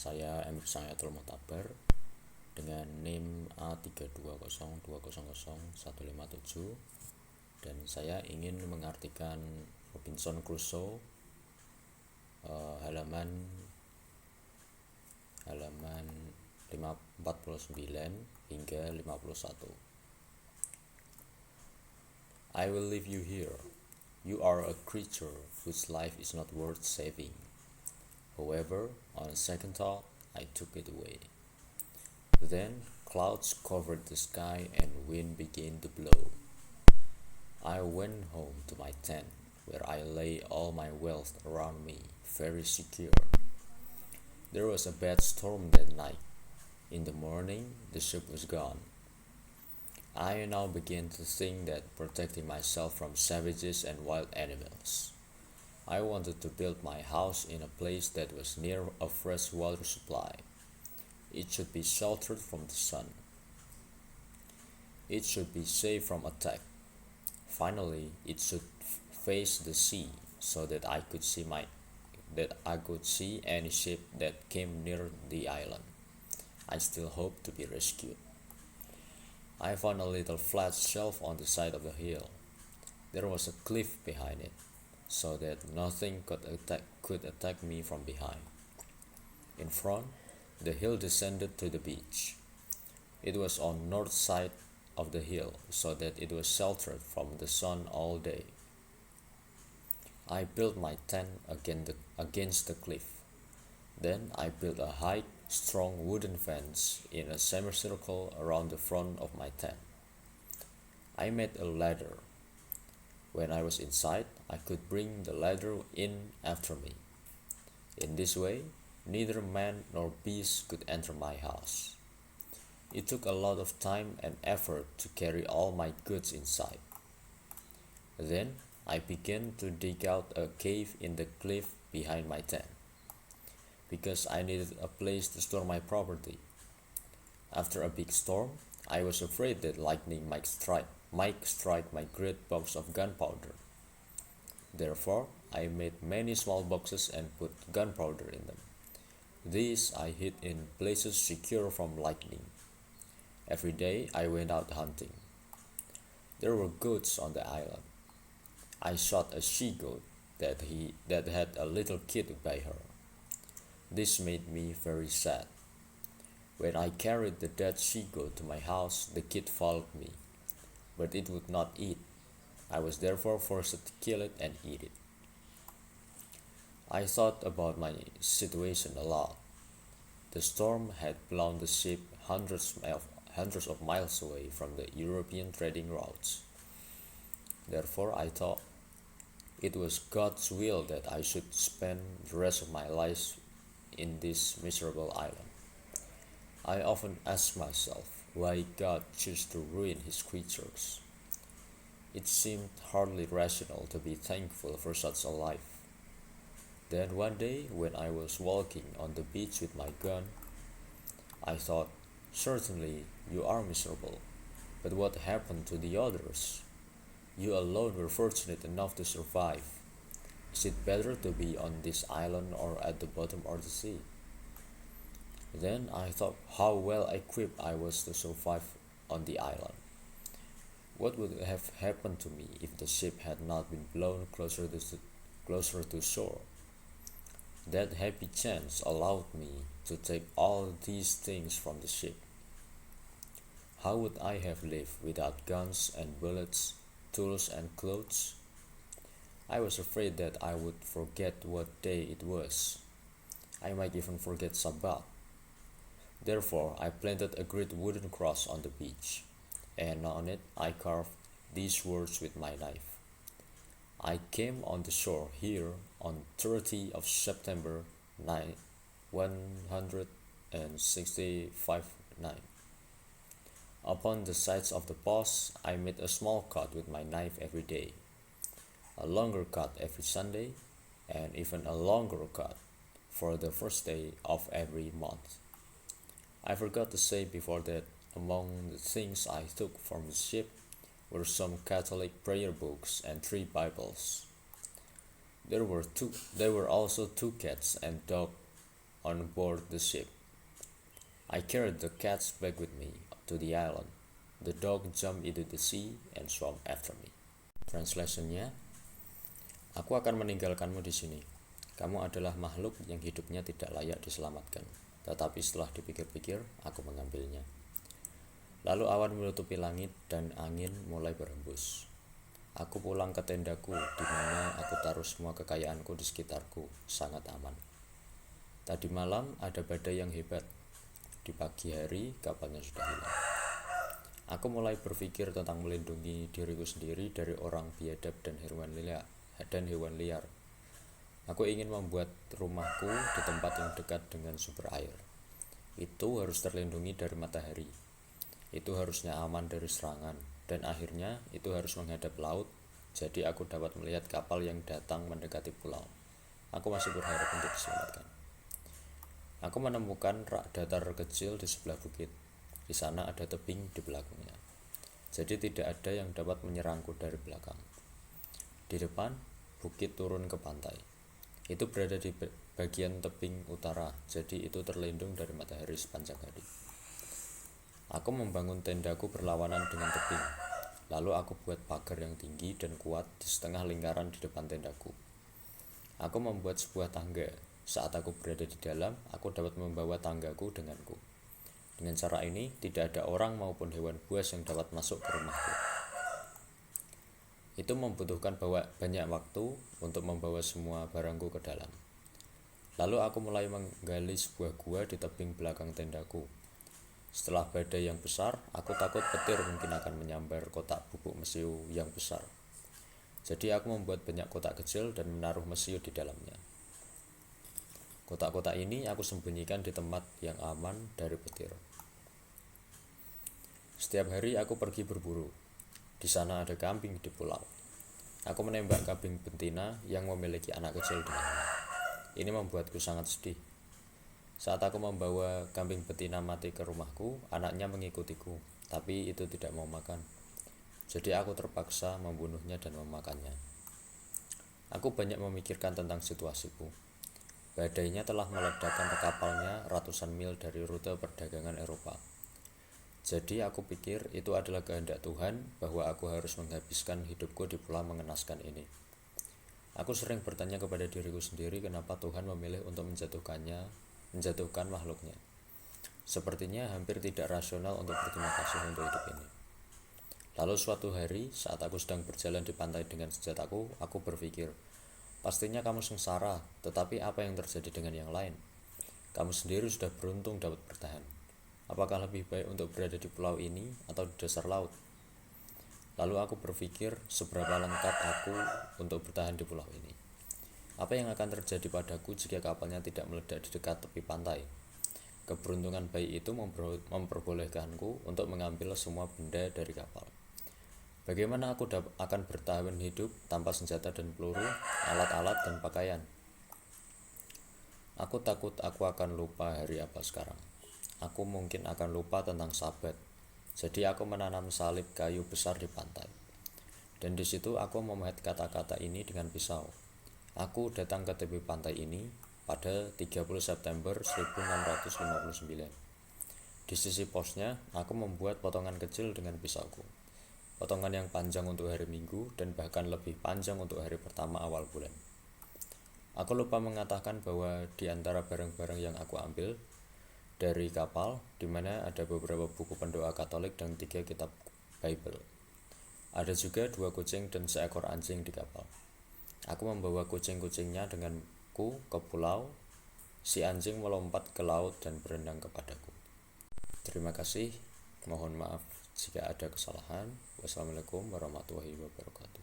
Saya Risang Ayatul MUKHTABAR dengan NIM A320200157 dan saya ingin mengartikan Robinson Crusoe halaman 49 hingga 51. I will leave you here. You are a creature whose life is not worth saving. However, on a second thought, I took it away. Then clouds covered the sky and wind began to blow. I went home to my tent, where I lay all my wealth around me, very secure. There was a bad storm that night. In the morning, the ship was gone. I now began to think that protecting myself from savages and wild animals. I wanted to build my house in a place that was near a fresh water supply. It should be sheltered from the sun. It should be safe from attack. Finally, it should face the sea so that I could see any ship that came near the island. I still hoped to be rescued. I found a little flat shelf on the side of the hill. There was a cliff behind it, so that nothing could attack me from behind. In front, the hill descended to the beach. It was on north side of the hill, so that it was sheltered from the sun all day. I built my tent against the cliff. Then I built a high, strong wooden fence in a semicircle around the front of my tent. I made a ladder. When I was inside, I could bring the ladder in after me. In this way, neither man nor beast could enter my house. It took a lot of time and effort to carry all my goods inside. Then I began to dig out a cave in the cliff behind my tent, because I needed a place to store my property. After a big storm, I was afraid that lightning might strike my great box of gunpowder. Therefore, I made many small boxes and put gunpowder in them. These I hid in places secure from lightning. Every day I went out hunting. There were goats on the island. I shot a she-goat that had a little kid by her. This made me very sad. When I carried the dead she-goat to my house, the kid followed me, but it would not eat. I was therefore forced to kill it and eat it. I thought about my situation a lot. The storm had blown the ship hundreds of miles away from the European trading routes. Therefore, I thought it was God's will that I should spend the rest of my life in this miserable island. I often ask myself why God chose to ruin his creatures. It seemed hardly rational to be thankful for such a life. Then one day, when I was walking on the beach with my gun, I thought, certainly you are miserable, but what happened to the others? You alone were fortunate enough to survive. Is it better to be on this island or at the bottom of the sea? Then I thought how well equipped I was to survive on the island. What would have happened to me if the ship had not been blown closer to shore? That happy chance allowed me to take all these things from the ship. How would I have lived without guns and bullets, tools and clothes? I was afraid that I would forget what day it was. I might even forget Sabbath. Therefore, I planted a great wooden cross on the beach, and on it I carved these words with my knife. I came on the shore here on 30 of September 165 9. Upon the sides of the post, I made a small cut with my knife every day, a longer cut every Sunday, and even a longer cut for the first day of every month. I forgot to say before that among the things I took from the ship were some Catholic prayer books and 3 Bibles. There were also 2 cats and dog on board the ship. I carried the cat's bag with me to the island. The dog jumped into the sea and swam after me. Translationnya, aku akan meninggalkanmu di sini. Kamu adalah makhluk yang hidupnya tidak layak diselamatkan. Tetapi setelah dipikir-pikir, aku mengambilnya. Lalu awan menutupi langit dan angin mulai berhembus. Aku pulang ke tendaku, di mana aku taruh semua kekayaanku di sekitarku, sangat aman. Tadi malam ada badai yang hebat. Di pagi hari, kapalnya sudah hilang. Aku mulai berpikir tentang melindungi diriku sendiri dari orang biadab dan hewan liar. Aku ingin membuat rumahku di tempat yang dekat dengan sumber air. Itu harus terlindungi dari matahari. Itu harusnya aman dari serangan. Dan akhirnya itu harus menghadap laut, jadi aku dapat melihat kapal yang datang mendekati pulau. Aku masih berharap untuk diselamatkan. Aku menemukan rak datar kecil di sebelah bukit. Di sana ada tebing di belakangnya. Jadi tidak ada yang dapat menyerangku dari belakang. Di depan, bukit turun ke pantai. Itu berada di bagian tebing utara, jadi itu terlindung dari matahari sepanjang hari. Aku membangun tendaku berlawanan dengan tebing. Lalu aku buat pagar yang tinggi dan kuat di setengah lingkaran di depan tendaku. Aku membuat sebuah tangga. Saat aku berada di dalam, aku dapat membawa tanggaku denganku. Dengan cara ini, tidak ada orang maupun hewan buas yang dapat masuk ke rumahku. Itu membutuhkan banyak waktu untuk membawa semua barangku ke dalam. Lalu aku mulai menggali sebuah gua di tebing belakang tendaku. Setelah badai yang besar, aku takut petir mungkin akan menyambar kotak bubuk mesiu yang besar. Jadi aku membuat banyak kotak kecil dan menaruh mesiu di dalamnya. Kotak-kotak ini aku sembunyikan di tempat yang aman dari petir. Setiap hari aku pergi berburu. Di sana ada kambing di pulau. Aku menembak kambing betina yang memiliki anak kecil dengannya. Ini membuatku sangat sedih. Saat aku membawa kambing betina mati ke rumahku, anaknya mengikutiku, tapi itu tidak mau makan. Jadi aku terpaksa membunuhnya dan memakannya. Aku banyak memikirkan tentang situasiku. Badainya telah meledakkan kapalnya ratusan mil dari rute perdagangan Eropa. Jadi aku pikir itu adalah kehendak Tuhan bahwa aku harus menghabiskan hidupku di pulau mengenaskan ini. Aku sering bertanya kepada diriku sendiri kenapa Tuhan memilih untuk menjatuhkan makhluknya. Sepertinya hampir tidak rasional untuk berterima kasih untuk hidup ini. Lalu suatu hari, saat aku sedang berjalan di pantai dengan senjataku, aku berpikir, pastinya kamu sengsara, tetapi apa yang terjadi dengan yang lain? Kamu sendiri sudah beruntung dapat bertahan. Apakah lebih baik untuk berada di pulau ini atau di dasar laut? Lalu aku berpikir, seberapa lengkap aku untuk bertahan di pulau ini? Apa yang akan terjadi padaku jika kapalnya tidak meledak di dekat tepi pantai? Keberuntungan bayi itu memperbolehkanku untuk mengambil semua benda dari kapal. Bagaimana aku akan bertahan hidup tanpa senjata dan peluru, alat-alat dan pakaian? Aku takut aku akan lupa hari apa sekarang. Aku mungkin akan lupa tentang Sabat. Jadi aku menanam salib kayu besar di pantai. Dan di situ aku memahat kata-kata ini dengan pisau. Aku datang ke tepi pantai ini pada 30 September 1659. Di sisi posnya, aku membuat potongan kecil dengan pisauku. Potongan yang panjang untuk hari Minggu dan bahkan lebih panjang untuk hari pertama awal bulan. Aku lupa mengatakan bahwa di antara barang-barang yang aku ambil dari kapal, di mana ada beberapa buku pendoa Katolik dan 3 kitab Bible. Ada juga 2 kucing dan seekor anjing di kapal. Aku membawa kucing-kucingnya denganku ke pulau. Si anjing melompat ke laut dan berenang kepadaku. Terima kasih. Mohon maaf jika ada kesalahan. Wassalamualaikum warahmatullahi wabarakatuh.